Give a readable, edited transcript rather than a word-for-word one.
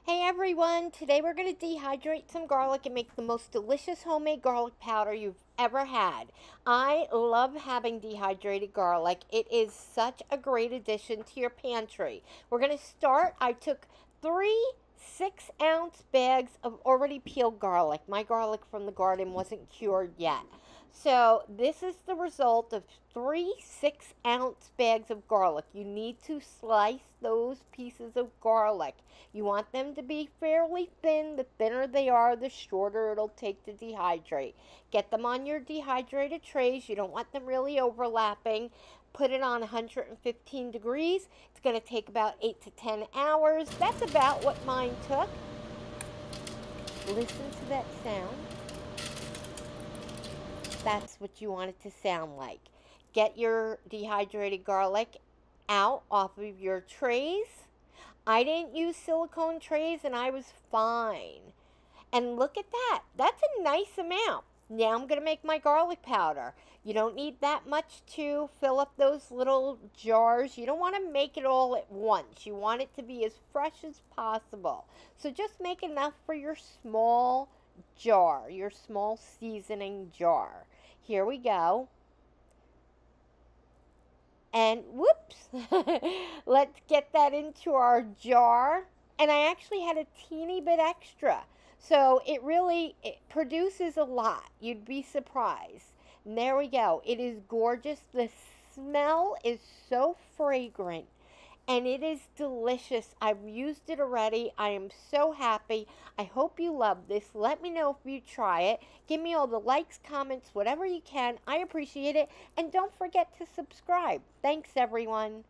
Hey everyone, today we're going to dehydrate some garlic and make the most delicious homemade garlic powder you've ever had. I love having dehydrated garlic. It is such a great addition to your pantry. We're going to start, I took 3 6-ounce bags of already peeled garlic. My garlic from the garden wasn't cured yet. So this is the result of 3 6-ounce bags of garlic. You need to slice those pieces of garlic. You want them to be fairly thin. The thinner they are, the shorter it'll take to dehydrate. Get them on your dehydrated trays. You don't want them really overlapping. Put it on 115 degrees. It's going to take about 8 to 10 hours. That's about what mine took. Listen to that sound. That's what you want it to sound like. Get your dehydrated garlic out off of your trays. I didn't use silicone trays and I was fine. And look at that. That's a nice amount. Now I'm going to make my garlic powder. You don't need that much to fill up those little jars. You don't want to make it all at once. You want it to be as fresh as possible. So just make enough for your small jar, your small seasoning jar. Here we go. And whoops, let's get that into our jar. And I actually had a teeny bit extra. So it produces a lot. You'd be surprised. And there we go. It is gorgeous. The smell is so fragrant. And it is delicious. I've used it already. I am so happy. I hope you love this. Let me know if you try it. Give me all the likes, comments, whatever you can. I appreciate it. And don't forget to subscribe. Thanks, everyone.